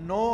9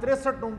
63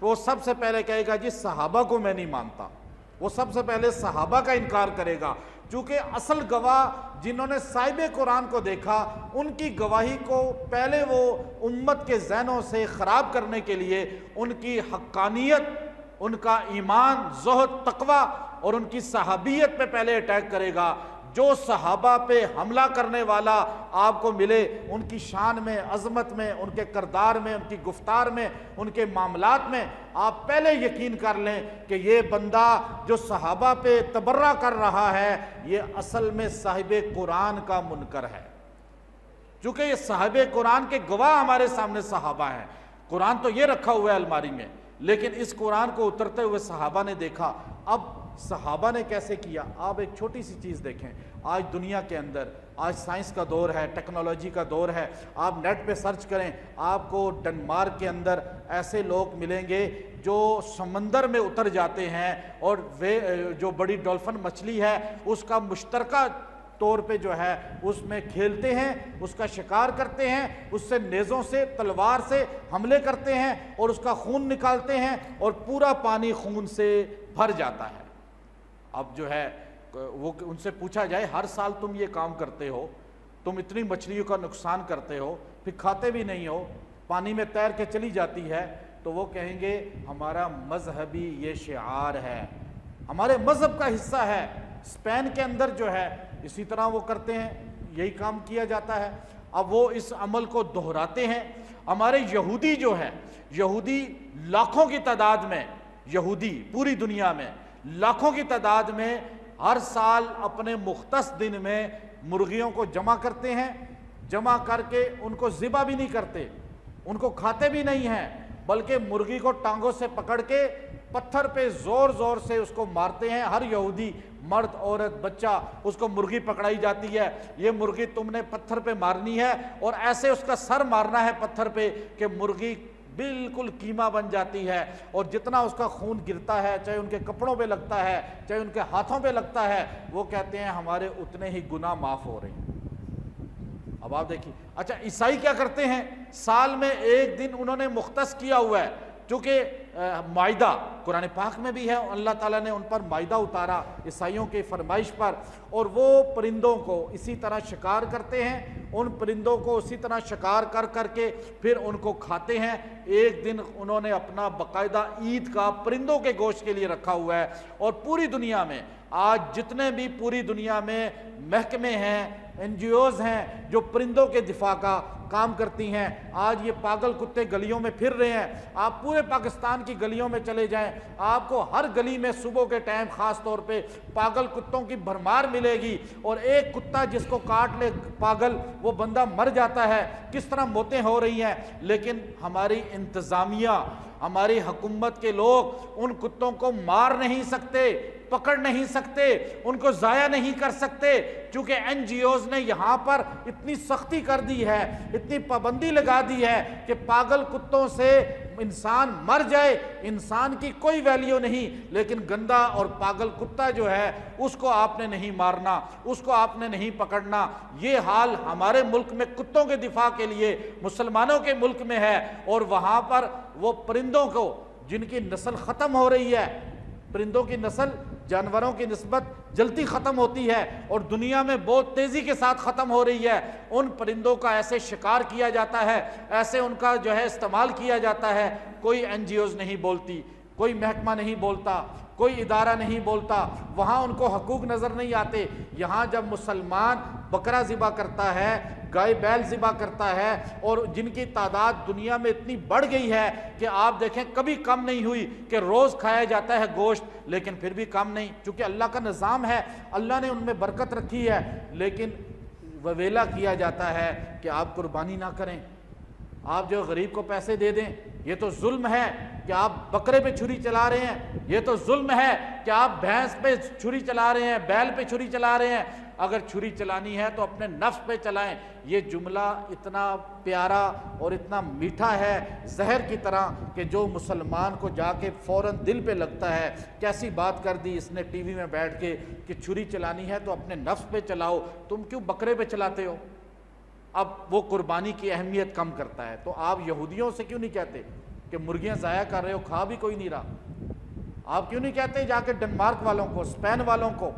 وہ سب سے پہلے کہے گا جی صحابہ کو میں نہیں مانتا، وہ سب سے پہلے صحابہ کا انکار کرے گا، چونکہ اصل گواہ جنہوں نے صاحب قرآن کو دیکھا ان کی گواہی کو پہلے وہ امت کے ذہنوں سے خراب کرنے کے لیے ان کی حقانیت، ان کا ایمان، زہد، تقوی اور ان کی صحابیت پہ پہلے اٹیک کرے گا۔ جو صحابہ پہ حملہ کرنے والا آپ کو ملے، ان کی شان میں، عظمت میں، ان کے کردار میں، ان کی گفتار میں، ان کے معاملات میں آپ پہلے یقین کر لیں کہ یہ بندہ جو صحابہ پہ تبرہ کر رہا ہے یہ اصل میں صاحب قرآن کا منکر ہے، چونکہ یہ صاحب قرآن کے گواہ ہمارے سامنے صحابہ ہیں۔ قرآن تو یہ رکھا ہوا ہے الماری میں، لیکن اس قرآن کو اترتے ہوئے صحابہ نے دیکھا۔ اب صحابہ نے کیسے کیا؟ آپ ایک چھوٹی سی چیز دیکھیں، آج دنیا کے اندر، آج سائنس کا دور ہے، ٹیکنالوجی کا دور ہے، آپ نیٹ پہ سرچ کریں، آپ کو ڈنمارک کے اندر ایسے لوگ ملیں گے جو سمندر میں اتر جاتے ہیں اور جو بڑی ڈولفن مچھلی ہے اس کا مشترکہ طور پہ جو ہے اس میں کھیلتے ہیں، اس کا شکار کرتے ہیں، اس سے نیزوں سے، تلوار سے حملے کرتے ہیں اور اس کا خون نکالتے ہیں اور پورا پانی خون سے بھر جاتا ہے۔ اب جو ہے وہ ان سے پوچھا جائے ہر سال تم یہ کام کرتے ہو، تم اتنی مچھلیوں کا نقصان کرتے ہو، پھر کھاتے بھی نہیں ہو، پانی میں تیر کے چلی جاتی ہے، تو وہ کہیں گے ہمارا مذہبی یہ شعار ہے، ہمارے مذہب کا حصہ ہے۔ اسپین کے اندر جو ہے اسی طرح وہ کرتے ہیں، یہی کام کیا جاتا ہے۔ اب وہ اس عمل کو دہراتے ہیں۔ ہمارے یہودی جو ہے، یہودی لاکھوں کی تعداد میں، یہودی پوری دنیا میں لاکھوں کی تعداد میں ہر سال اپنے مختص دن میں مرغیوں کو جمع کرتے ہیں، جمع کر کے ان کو ذبح بھی نہیں کرتے، ان کو کھاتے بھی نہیں ہیں، بلکہ مرغی کو ٹانگوں سے پکڑ کے پتھر پہ زور زور سے اس کو مارتے ہیں۔ ہر یہودی، مرد، عورت، بچہ، اس کو مرغی پکڑائی جاتی ہے، یہ مرغی تم نے پتھر پہ مارنی ہے، اور ایسے اس کا سر مارنا ہے پتھر پہ کہ مرغی بالکل قیمہ بن جاتی ہے، اور جتنا اس کا خون گرتا ہے، چاہے ان کے کپڑوں پہ لگتا ہے، چاہے ان کے ہاتھوں پہ لگتا ہے، وہ کہتے ہیں ہمارے اتنے ہی گناہ معاف ہو رہے ہیں۔ اب آپ دیکھیے، اچھا عیسائی کیا کرتے ہیں؟ سال میں ایک دن انہوں نے مختص کیا ہوا ہے، چونکہ مائدہ قرآن پاک میں بھی ہے، اللہ تعالیٰ نے ان پر مائدہ اتارا عیسائیوں کی فرمائش پر، اور وہ پرندوں کو اسی طرح شکار کرتے ہیں، ان پرندوں کو اسی طرح شکار کر کر کے پھر ان کو کھاتے ہیں۔ ایک دن انہوں نے اپنا باقاعدہ عید کا پرندوں کے گوشت کے لیے رکھا ہوا ہے، اور پوری دنیا میں آج جتنے بھی پوری دنیا میں محکمے ہیں، NGOs ہیں جو پرندوں کے دفاع کا کام کرتی ہیں، آج یہ پاگل کتے گلیوں میں پھر رہے ہیں۔ آپ پورے پاکستان کی گلیوں میں چلے جائیں، آپ کو ہر گلی میں صبح کے ٹائم خاص طور پہ پاگل کتوں کی بھرمار ملے گی، اور ایک کتا جس کو کاٹ لے پاگل، وہ بندہ مر جاتا ہے۔ کس طرح موتیں ہو رہی ہیں، لیکن ہماری انتظامیہ، ہماری حکومت کے لوگ ان کتوں کو مار نہیں سکتے، پکڑ نہیں سکتے، ان کو ضائع نہیں کر سکتے، چونکہ NGOs نے یہاں پر اتنی سختی کر دی ہے، اتنی پابندی لگا دی ہے کہ پاگل کتوں سے انسان مر جائے، انسان کی کوئی ویلیو نہیں، لیکن گندا اور پاگل کتا جو ہے اس کو آپ نے نہیں مارنا، اس کو آپ نے نہیں پکڑنا۔ یہ حال ہمارے ملک میں کتوں کے دفاع کے لیے مسلمانوں کے ملک میں ہے، اور وہاں پر وہ پرندوں کو جن کی نسل ختم ہو رہی ہے، پرندوں کی نسل جانوروں کی نسبت جلدی ختم ہوتی ہے اور دنیا میں بہت تیزی کے ساتھ ختم ہو رہی ہے، ان پرندوں کا ایسے شکار کیا جاتا ہے، ایسے ان کا جو ہے استعمال کیا جاتا ہے۔ کوئی NGOs نہیں بولتی، کوئی محکمہ نہیں بولتا، کوئی ادارہ نہیں بولتا، وہاں ان کو حقوق نظر نہیں آتے۔ یہاں جب مسلمان بکرا ذبح کرتا ہے، گائے بیل ذبح کرتا ہے، اور جن کی تعداد دنیا میں اتنی بڑھ گئی ہے کہ آپ دیکھیں کبھی کم نہیں ہوئی، کہ روز کھایا جاتا ہے گوشت، لیکن پھر بھی کم نہیں، چونکہ اللہ کا نظام ہے، اللہ نے ان میں برکت رکھی ہے، لیکن وویلا کیا جاتا ہے کہ آپ قربانی نہ کریں، آپ جو غریب کو پیسے دے دیں۔ یہ تو ظلم ہے کہ آپ بکرے پہ چھری چلا رہے ہیں، یہ تو ظلم ہے کہ آپ بھینس پہ چھری چلا رہے ہیں، بیل پہ چھری چلا رہے ہیں۔ اگر چھری چلانی ہے تو اپنے نفس پہ چلائیں۔ یہ جملہ اتنا پیارا اور اتنا میٹھا ہے زہر کی طرح کہ جو مسلمان کو جا کے فوراً دل پہ لگتا ہے۔ کیسی بات کر دی اس نے ٹی وی میں بیٹھ کے کہ چھری چلانی ہے تو اپنے نفس پہ چلاؤ، تم کیوں بکرے پہ چلاتے ہو؟ اب وہ قربانی کی اہمیت کم کرتا ہے۔ تو آپ یہودیوں سے کیوں نہیں کہتے کہ مرغیاں ضائع کر رہے ہو، کھا بھی کوئی نہیں رہا؟ آپ کیوں نہیں کہتے جا کے ڈنمارک والوں کو، اسپین والوں کو؟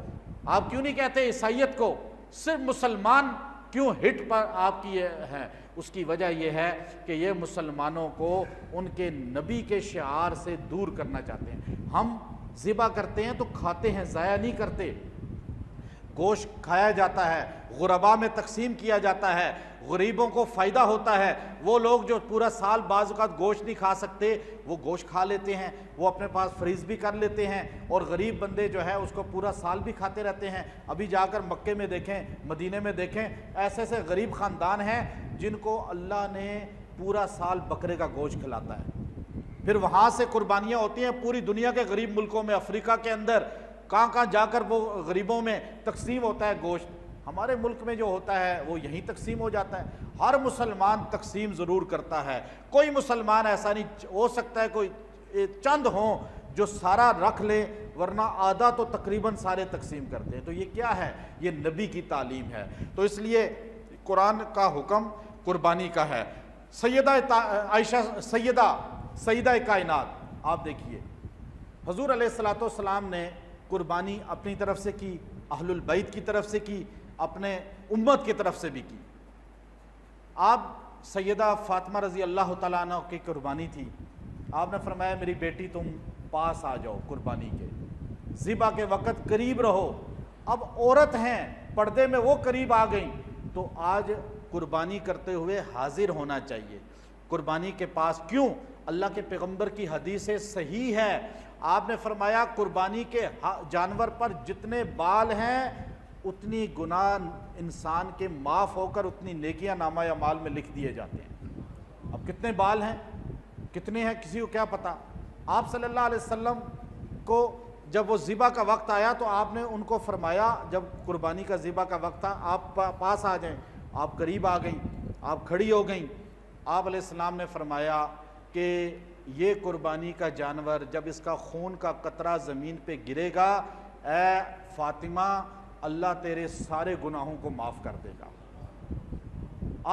آپ کیوں نہیں کہتے عیسائیت کو؟ صرف مسلمان کیوں ہٹ پر آپ کی ہیں؟ اس کی وجہ یہ ہے کہ یہ مسلمانوں کو ان کے نبی کے شعار سے دور کرنا چاہتے ہیں۔ ہم ذبح کرتے ہیں تو کھاتے ہیں، ضائع نہیں کرتے۔ گوشت کھایا جاتا ہے، غربا میں تقسیم کیا جاتا ہے، غریبوں کو فائدہ ہوتا ہے۔ وہ لوگ جو پورا سال بعض اوقات گوشت نہیں کھا سکتے، وہ گوشت کھا لیتے ہیں، وہ اپنے پاس فریز بھی کر لیتے ہیں، اور غریب بندے جو ہے اس کو پورا سال بھی کھاتے رہتے ہیں۔ ابھی جا کر مکے میں دیکھیں، مدینے میں دیکھیں، ایسے ایسے غریب خاندان ہیں جن کو اللہ نے پورا سال بکرے کا گوشت کھلاتا ہے۔ پھر وہاں سے قربانیاں ہوتی ہیں پوری دنیا کے غریب ملکوں میں، افریقہ کے اندر کہاں جا کر وہ غریبوں میں تقسیم ہوتا ہے گوشت۔ ہمارے ملک میں جو ہوتا ہے وہ یہیں تقسیم ہو جاتا ہے۔ ہر مسلمان تقسیم ضرور کرتا ہے، کوئی مسلمان ایسا نہیں ہو سکتا ہے، کوئی چند ہوں جو سارا رکھ لے، ورنہ آدھا تو تقریباً سارے تقسیم کرتے ہیں۔ تو یہ کیا ہے؟ یہ نبی کی تعلیم ہے۔ تو اس لیے قرآن کا حکم قربانی کا ہے۔ سیدہ عائشہ سیدہ کائنات، آپ دیکھیے حضور علیہ الصلوۃ والسلام نے قربانی اپنی طرف سے کی، اہل البیت کی طرف سے کی، اپنے امت کی طرف سے بھی کی۔ آپ سیدہ فاطمہ رضی اللہ تعالیٰ عنہ کی قربانی تھی، آپ نے فرمایا میری بیٹی تم پاس آ جاؤ، قربانی کے ذبح کے وقت قریب رہو۔ اب عورت ہیں، پردے میں وہ قریب آ گئیں، تو آج قربانی کرتے ہوئے حاضر ہونا چاہیے قربانی کے پاس۔ کیوں؟ اللہ کے پیغمبر کی حدیث صحیح ہے، آپ نے فرمایا قربانی کے جانور پر جتنے بال ہیں اتنی گناہ انسان کے معاف ہو کر اتنی نیکیاں نامہ اعمال میں لکھ دیے جاتے ہیں۔ اب کتنے بال ہیں، کتنے ہیں، کسی کو کیا پتا؟ آپ صلی اللہ علیہ وسلم کو جب وہ ذبح کا وقت آیا تو آپ نے ان کو فرمایا، جب قربانی کا ذبح کا وقت تھا، آپ پاس آ جائیں۔ آپ قریب آ گئیں، آپ کھڑی ہو گئیں۔ آپ علیہ السلام نے فرمایا کہ یہ قربانی کا جانور جب اس کا خون کا قطرہ زمین پہ گرے گا، اے فاطمہ اللہ تیرے سارے گناہوں کو معاف کر دے گا۔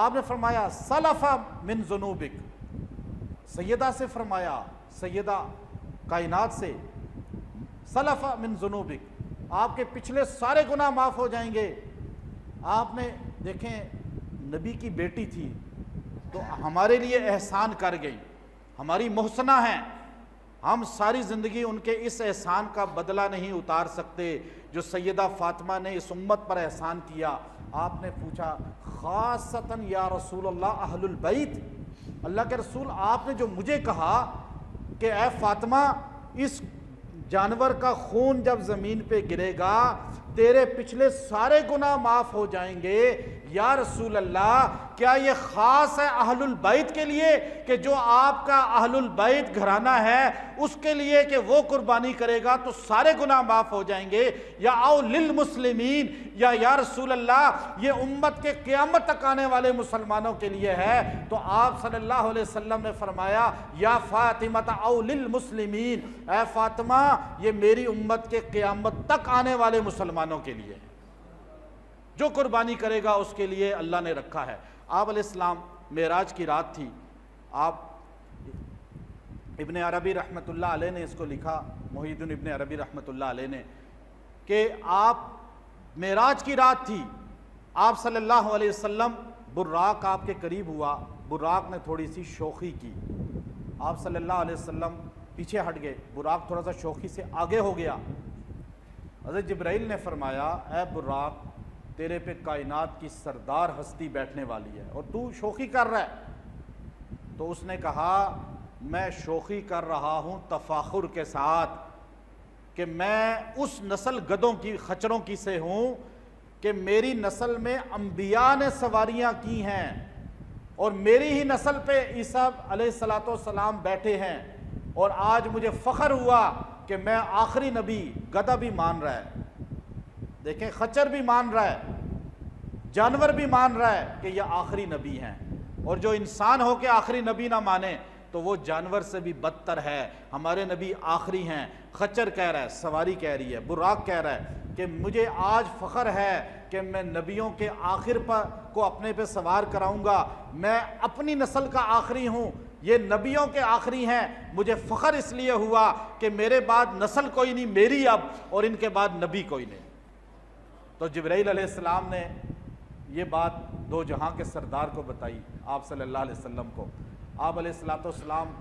آپ نے فرمایا سلف من ذنوبک، سیدہ سے فرمایا، سیدہ کائنات سے، سلف من ذنوبک، آپ کے پچھلے سارے گناہ معاف ہو جائیں گے۔ آپ نے دیکھیں نبی کی بیٹی تھی تو ہمارے لیے احسان کر گئی، ہماری محسنہ ہیں، ہم ساری زندگی ان کے اس احسان کا بدلہ نہیں اتار سکتے جو سیدہ فاطمہ نے اس امت پر احسان کیا۔ آپ نے پوچھا خاصتاً یا رسول اللہ اہل البیت، اللہ کے رسول آپ نے جو مجھے کہا کہ اے فاطمہ اس جانور کا خون جب زمین پہ گرے گا تیرے پچھلے سارے گناہ معاف ہو جائیں گے، یا رسول اللہ کیا یہ خاص ہے اہل البیت کے لیے کہ جو آپ کا اہل البیت گھرانہ ہے اس کے لیے کہ وہ قربانی کرے گا تو سارے گناہ معاف ہو جائیں گے، یا او للمسلمین، یا رسول اللہ یہ امت کے قیامت تک آنے والے مسلمانوں کے لیے ہے؟ تو آپ صلی اللہ علیہ وسلم نے فرمایا یا فاطمہ او للمسلمین، اے فاطمہ یہ میری امت کے قیامت تک آنے والے مسلمانوں کے لیے ہے، جو قربانی کرے گا اس کے لیے اللہ نے رکھا ہے۔ آپ علیہ السلام معراج کی رات تھی، آپ ابن عربی رحمۃ اللہ علیہ نے اس کو لکھا، محی الدین ابن عربی رحمۃ اللہ علیہ نے، کہ آپ معراج کی رات تھی، آپ صلی اللہ علیہ وسلم، براق آپ کے قریب ہوا، براق نے تھوڑی سی شوخی کی، آپ صلی اللہ علیہ وسلم پیچھے ہٹ گئے، براق تھوڑا سا شوخی سے آگے ہو گیا۔ حضرت جبرائیل نے فرمایا اے براق تیرے پہ کائنات کی سردار ہستی بیٹھنے والی ہے اور تو شوخی کر رہا ہے۔ تو اس نے کہا میں شوخی کر رہا ہوں تفاخر کے ساتھ کہ میں اس نسل گدوں کی، خچروں کی سے ہوں کہ میری نسل میں انبیاء نے سواریاں کی ہیں اور میری ہی نسل پہ عیسیٰ علیہ السلام بیٹھے ہیں، اور آج مجھے فخر ہوا کہ میں آخری نبی، گدھا بھی مان رہا ہے، دیکھیں خچر بھی مان رہا ہے، جانور بھی مان رہا ہے کہ یہ آخری نبی ہیں، اور جو انسان ہو کے آخری نبی نہ مانے تو وہ جانور سے بھی بدتر ہے۔ ہمارے نبی آخری ہیں، خچر کہہ رہا ہے، سواری کہہ رہی ہے، براق کہہ رہا ہے کہ مجھے آج فخر ہے کہ میں نبیوں کے آخر پر کو اپنے پہ سوار کراؤں گا، میں اپنی نسل کا آخری ہوں، یہ نبیوں کے آخری ہیں، مجھے فخر اس لیے ہوا کہ میرے بعد نسل کوئی نہیں میری اب، اور ان کے بعد نبی کوئی نہیں۔ تو جبرائیل علیہ السلام نے یہ بات دو جہاں کے سردار کو بتائی، آپ صلی اللہ علیہ وسلم کو۔ آپ علیہ السلام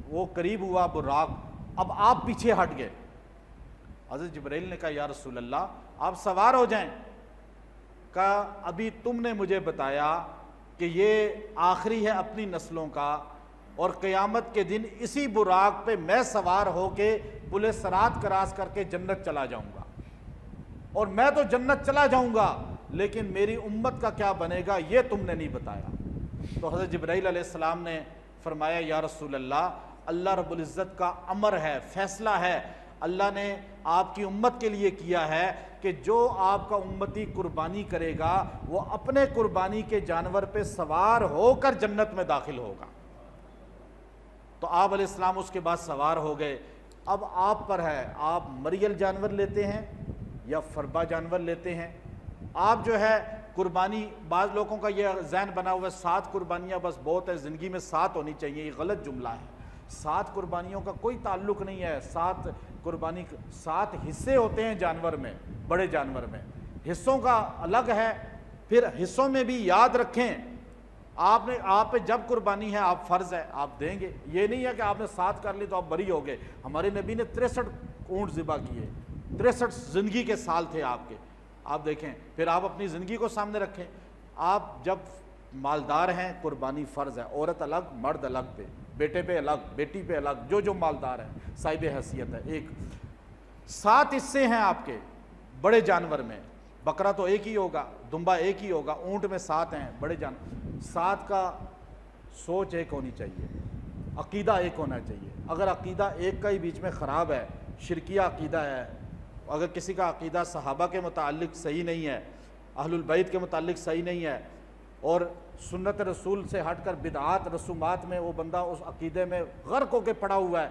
وہ قریب ہوا براق، اب آپ پیچھے ہٹ گئے۔ حضرت جبرائیل نے کہا یا رسول اللہ آپ سوار ہو جائیں۔ کہا ابھی تم نے مجھے بتایا کہ یہ آخری ہے اپنی نسلوں کا، اور قیامت کے دن اسی براق پہ میں سوار ہو کے پل صراط کراس کر کے جنت چلا جاؤں گا، اور میں تو جنت چلا جاؤں گا لیکن میری امت کا کیا بنے گا یہ تم نے نہیں بتایا۔ تو حضرت جبرائیل علیہ السلام نے فرمایا یا رسول اللہ، اللہ رب العزت کا امر ہے، فیصلہ ہے، اللہ نے آپ کی امت کے لیے کیا ہے کہ جو آپ کا امتی قربانی کرے گا وہ اپنے قربانی کے جانور پہ سوار ہو کر جنت میں داخل ہوگا۔ تو آپ علیہ السلام اس کے بعد سوار ہو گئے۔ اب آپ پر ہے، آپ مریل جانور لیتے ہیں یا فربا جانور لیتے ہیں۔ آپ جو ہے قربانی، بعض لوگوں کا یہ ذہن بنا ہوا ہے 7 قربانیاں بس بہت ہے، زندگی میں 7 ہونی چاہیے، یہ غلط جملہ ہے۔ 7 قربانیوں کا کوئی تعلق نہیں ہے۔ 7 قربانی 7 حصے ہوتے ہیں جانور میں، بڑے جانور میں حصوں کا الگ ہے۔ پھر حصوں میں بھی یاد رکھیں، آپ پہ جب قربانی ہے آپ فرض ہے آپ دیں گے، یہ نہیں ہے کہ آپ نے 7 کر لی تو آپ بری ہو گئے۔ ہمارے نبی نے 63 اونٹ ذبح کیے، 63 زندگی کے سال تھے آپ کے، آپ دیکھیں۔ پھر آپ اپنی زندگی کو سامنے رکھیں، آپ جب مالدار ہیں قربانی فرض ہے، عورت الگ مرد الگ پہ، بیٹے پہ الگ بیٹی پہ الگ، جو مالدار ہے صاحب حیثیت ہے۔ 7 حصے ہیں آپ کے بڑے جانور میں، بکرا تو ایک ہی ہوگا، دمبا ایک ہی ہوگا، اونٹ میں 7 ہیں بڑے جانور۔ 7 کا سوچ ایک ہونی چاہیے، عقیدہ ایک ہونا چاہیے۔ اگر عقیدہ ایک کا ہی بیچ میں خراب ہے، شرکیہ عقیدہ ہے، اگر کسی کا عقیدہ صحابہ کے متعلق صحیح نہیں ہے، اہل البیت کے متعلق صحیح نہیں ہے، اور سنت رسول سے ہٹ کر بدعات رسومات میں وہ بندہ اس عقیدے میں غرق ہو کے پڑا ہوا ہے،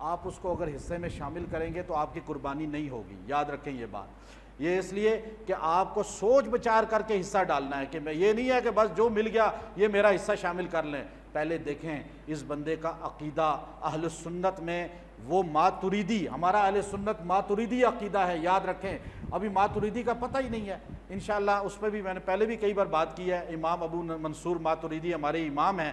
آپ اس کو اگر حصے میں شامل کریں گے تو آپ کی قربانی نہیں ہوگی۔ یاد رکھیں یہ بات، یہ اس لیے کہ آپ کو سوچ بچار کر کے حصہ ڈالنا ہے، کہ میں یہ نہیں ہے کہ بس جو مل گیا یہ میرا حصہ شامل کر لیں۔ پہلے دیکھیں اس بندے کا عقیدہ اہل سنت میں، وہ ماتریدی، ہمارا اہل سنت ماتریدی عقیدہ ہے، یاد رکھیں۔ ابھی ماتریدی کا پتہ ہی نہیں ہے، انشاءاللہ اس پہ بھی میں نے پہلے بھی کئی بار بات کی ہے۔ امام ابو منصور ماتریدی ہمارے امام ہیں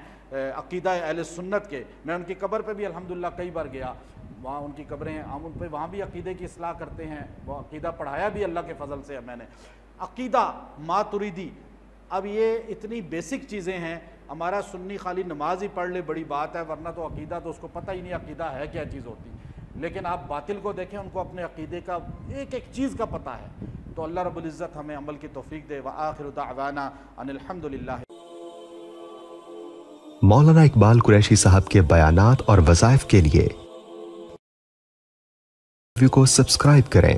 عقیدہ اہل سنت کے، میں ان کی قبر پہ بھی الحمدللہ کئی بار گیا، وہاں ان کی قبریں ہیں، ہم ان پہ وہاں بھی عقیدے کی اصلاح کرتے ہیں، وہ عقیدہ پڑھایا بھی اللہ کے فضل سے ہے میں نے۔ عقیدہ ماتریدی، اب یہ اتنی بیسک چیزیں ہیں، ہمارا سنی خالی نماز ہی پڑھ لے بڑی بات ہے، ورنہ تو عقیدہ تو اس کو پتہ ہی نہیں عقیدہ ہے کیا چیز ہوتی۔ لیکن آپ باطل کو دیکھیں، ان کو اپنے عقیدے کا ایک ایک چیز کا پتہ ہے۔ تو اللہ رب العزت ہمیں عمل کی توفیق دے۔ وآخر دعوانا ان الحمدللہ۔ مولانا اقبال قریشی صاحب کے بیانات اور وظائف کے لیے کو سبسکرائب کریں۔